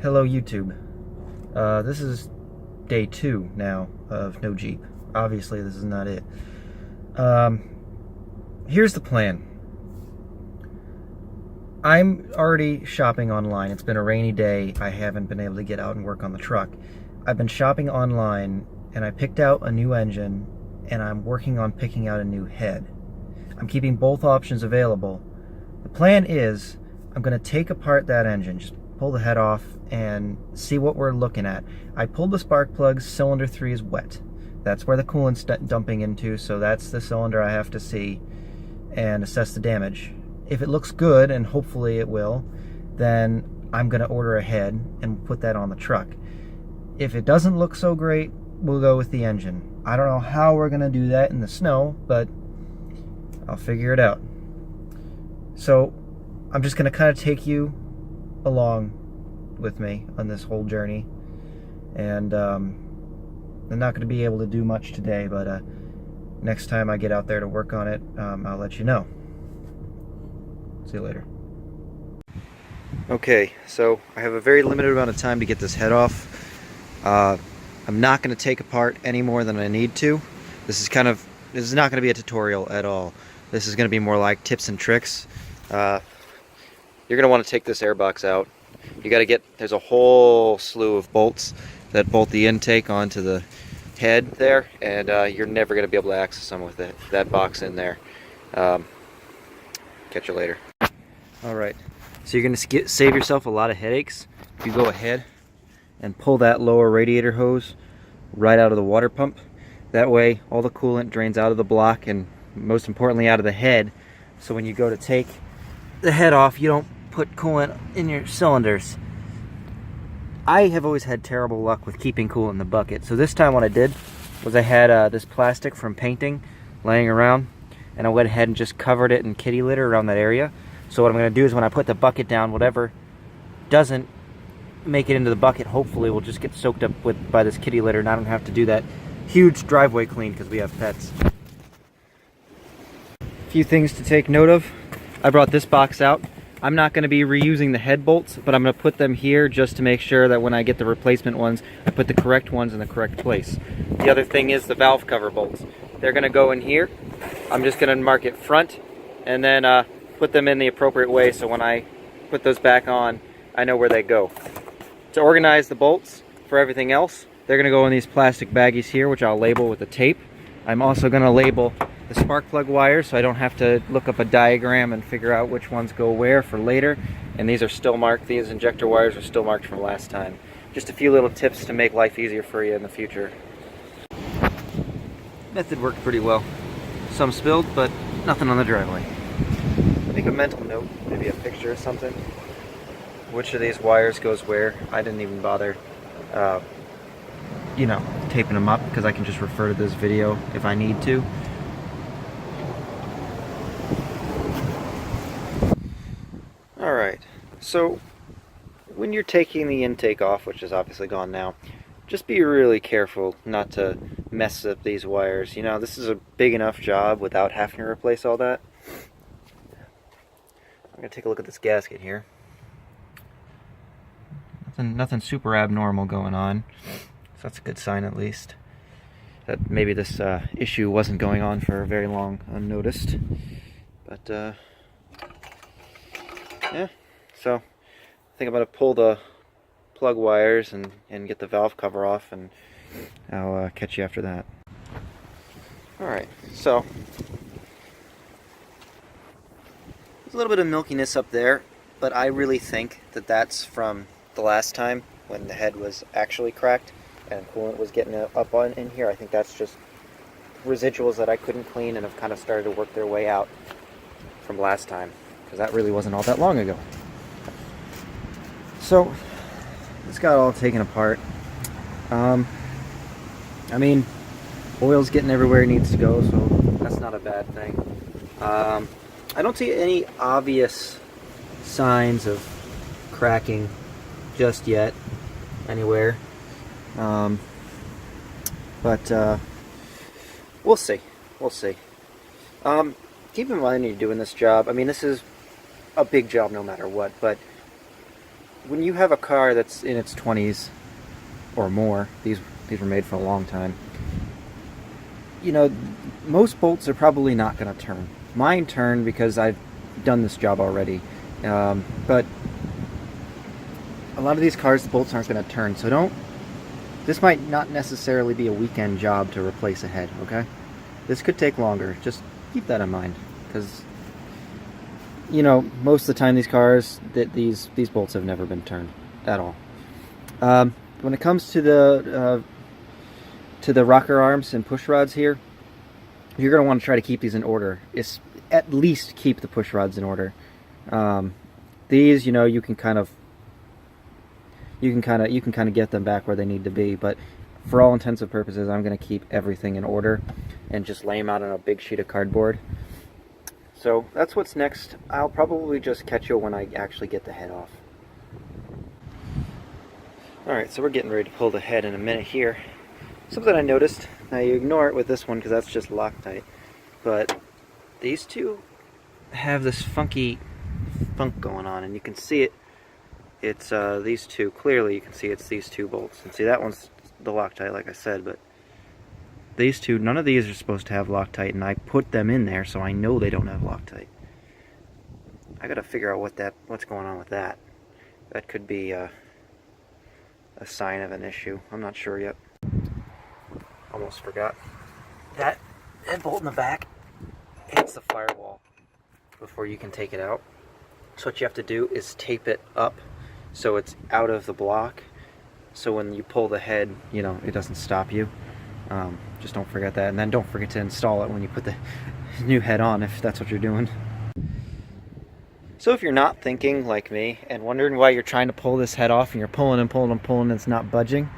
Hello YouTube. This is day 2 now of no Jeep. Obviously this is not it. Here's the plan. I'm already shopping online. It's been a rainy day. I haven't been able to get out and work on the truck. I've been shopping online and I picked out a new engine and I'm working on picking out a new head. I'm keeping both options available. The plan is I'm going to take apart that engine, just pull the head off and see what we're looking at. I pulled the spark plugs. Cylinder 3 is wet. That's where the coolant's dumping into, so that's the cylinder I have to see and assess the damage. If it looks good, and hopefully it will, then I'm going to order a head and put that on the truck. If it doesn't look so great, we'll go with the engine. I don't know how we're going to do that in the snow, but I'll figure it out. So I'm just going to kind of take you along with me on this whole journey, and I'm not going to be able to do much today, but next time I get out there to work on it, I'll let you know. See you later. Okay, so I have a very limited amount of time to get this head off. I'm not going to take apart any more than I need to. This is not going to be a tutorial at all. This is going to be more like tips and tricks. You're going to want to take this airbox out. You got to there's a whole slew of bolts that bolt the intake onto the head there, and you're never going to be able to access them with that box in there. Catch you later. Alright, so you're going to save yourself a lot of headaches if you go ahead and pull that lower radiator hose right out of the water pump. That way all the coolant drains out of the block and most importantly out of the head, so when you go to take the head off you don't put coolant in your cylinders. I have always had terrible luck with keeping coolant in the bucket, so this time what I did was I had this plastic from painting laying around, and I went ahead and just covered it in kitty litter around that area. So what I'm going to do is when I put the bucket down, whatever doesn't make it into the bucket hopefully will just get soaked up by this kitty litter, and I don't have to do that huge driveway clean because we have pets. A few things to take note of. I brought this box out. I'm not going to be reusing the head bolts, but I'm going to put them here just to make sure that when I get the replacement ones, I put the correct ones in the correct place. The other thing is the valve cover bolts. They're going to go in here. I'm just going to mark it front and then put them in the appropriate way, so when I put those back on, I know where they go. To organize the bolts for everything else, they're going to go in these plastic baggies here, which I'll label with the tape. I'm also going to label the spark plug wires so I don't have to look up a diagram and figure out which ones go where for later. And these are still marked. These injector wires are still marked from last time. Just a few little tips to make life easier for you in the future. Method worked pretty well. Some spilled, but nothing on the driveway. I think a mental note, maybe a picture or something. Which of these wires goes where? I didn't even bother taping them up because I can just refer to this video if I need to. Alright, so when you're taking the intake off, which is obviously gone now, just be really careful not to mess up these wires. You know, this is a big enough job without having to replace all that. I'm going to take a look at this gasket here. Nothing super abnormal going on, so that's a good sign at least. That maybe this issue wasn't going on for very long unnoticed. But yeah, so I think I'm going to pull the plug wires and get the valve cover off, and I'll catch you after that. Alright, so there's a little bit of milkiness up there, but I really think that that's from the last time when the head was actually cracked and coolant was getting up in here. I think that's just residuals that I couldn't clean and have kind of started to work their way out from last time, because that really wasn't all that long ago. So this got all taken apart. I mean, oil's getting everywhere it needs to go, so that's not a bad thing. I don't see any obvious signs of cracking just yet anywhere, but we'll see. Keep in mind when you're doing this job, I mean, this is a big job no matter what, but when you have a car that's in its 20s or more, these were made for a long time, you know, most bolts are probably not going to turn. Mine turn because I've done this job already, but a lot of these cars, the bolts aren't going to turn, so this might not necessarily be a weekend job to replace a head, okay? This could take longer. Just keep that in mind, because, you know, most of the time these cars, these bolts have never been turned at all. When it comes to the rocker arms and push rods here, you're going to want to try to keep these in order. It's at least keep the push rods in order. These, you know, you can kind of get them back where they need to be, but for all intents and purposes, I'm going to keep everything in order and just lay them out on a big sheet of cardboard. So that's what's next. I'll probably just catch you when I actually get the head off. Alright, so we're getting ready to pull the head in a minute here. Something I noticed, now you ignore it with this one because that's just Loctite, but these two have this funky funk going on, and you can see it. It's these two, clearly you can see it's these two bolts. And see, that one's the Loctite, like I said, but these two, none of these are supposed to have Loctite, and I put them in there so I know they don't have Loctite. I gotta figure out what's going on with that. That could be a sign of an issue. I'm not sure yet. Almost forgot. That bolt in the back hits the firewall before you can take it out. So what you have to do is tape it up so it's out of the block, so when you pull the head, you know, it doesn't stop you. Just don't forget that, and then don't forget to install it when you put the new head on, if that's what you're doing. So if you're not thinking like me and wondering why you're trying to pull this head off and you're pulling and pulling and pulling and it's not budging,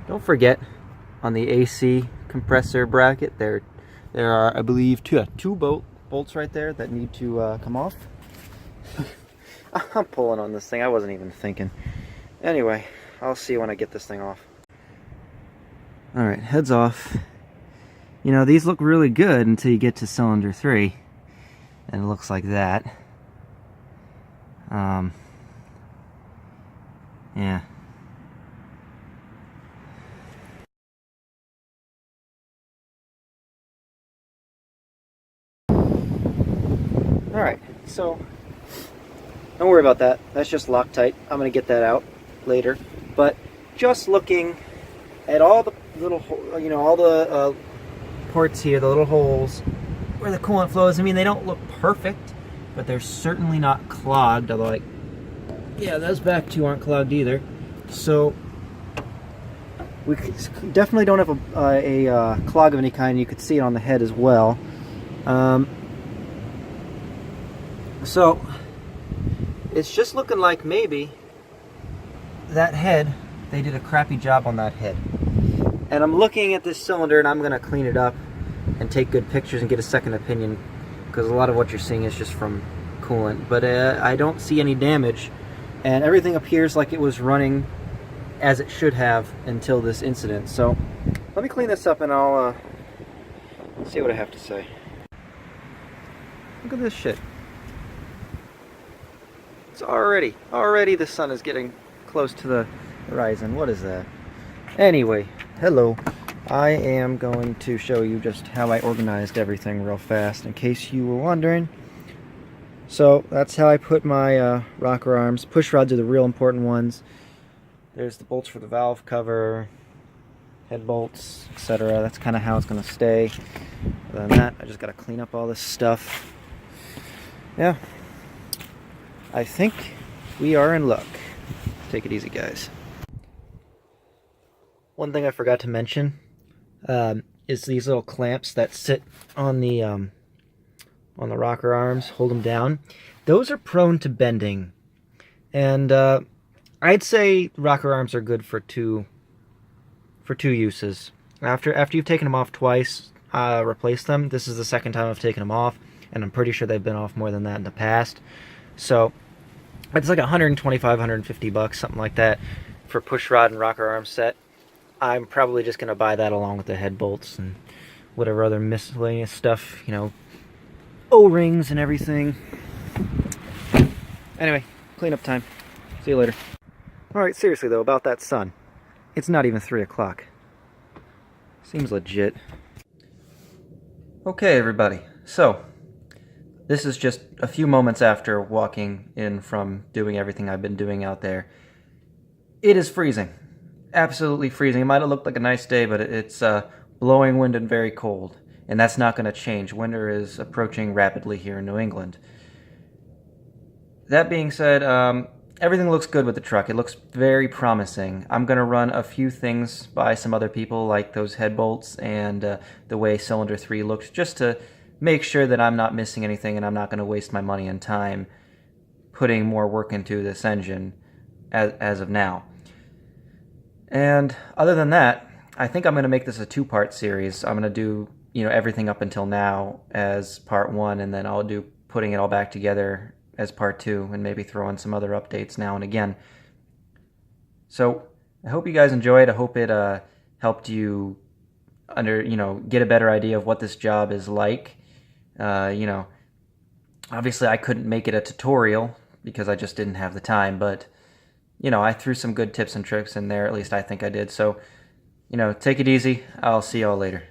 don't forget on the AC compressor bracket there are, I believe, two bolts right there that need to come off. I'm pulling on this thing. I wasn't even thinking. Anyway, I'll see you when I get this thing off. Alright, head's off. You know, these look really good until you get to cylinder 3. And it looks like that. Yeah. Alright, so don't worry about that. That's just Loctite. I'm going to get that out later. But just looking at all the little, you know, all the ports here, the little holes where the coolant flows. I mean, they don't look perfect, but they're certainly not clogged. Although, like, yeah, those back two aren't clogged either. So we definitely don't have a clog of any kind. You could see it on the head as well. So it's just looking like maybe that head, they did a crappy job on that head. And I'm looking at this cylinder, and I'm going to clean it up and take good pictures and get a second opinion, because a lot of what you're seeing is just from coolant. But I don't see any damage, and everything appears like it was running as it should have until this incident. So let me clean this up and I'll see what I have to say. Look at this shit. It's already the sun is getting close to the horizon. What is that? Anyway, hello. I am going to show you just how I organized everything real fast, in case you were wondering. So that's how I put my rocker arms. Push rods are the real important ones. There's the bolts for the valve cover, head bolts, etc. That's kind of how it's going to stay. Other than that, I just got to clean up all this stuff. Yeah, I think we are in luck. Take it easy, guys. One thing I forgot to mention is these little clamps that sit on the rocker arms, hold them down. Those are prone to bending, and I'd say rocker arms are good for two uses. After you've taken them off twice, replace them. This is the second time I've taken them off, and I'm pretty sure they've been off more than that in the past. So it's like 125, 150 bucks, something like that, for push rod and rocker arm set. I'm probably just going to buy that along with the head bolts and whatever other miscellaneous stuff, you know, O-rings and everything. Anyway, cleanup time. See See you later. Alright, seriously though, about that sun. It's not even 3 o'clock. Seems legit. Okay, everybody. So, this is just a few moments after walking in from doing everything I've been doing out there. It is freezing. Absolutely freezing. It might have looked like a nice day, but it's blowing wind and very cold. And that's not going to change. Winter is approaching rapidly here in New England. That being said, everything looks good with the truck. It looks very promising. I'm going to run a few things by some other people, like those head bolts and the way cylinder 3 looks, just to make sure that I'm not missing anything and I'm not going to waste my money and time putting more work into this engine as of now. And other than that, I think I'm going to make this a 2-part series. I'm going to do, everything up until now as part 1, and then I'll do putting it all back together as part 2, and maybe throw in some other updates now and again. So I hope you guys enjoyed. I hope it helped you get a better idea of what this job is like. Obviously I couldn't make it a tutorial because I just didn't have the time, but I threw some good tips and tricks in there. At least I think I did. So, take it easy. I'll see y'all later.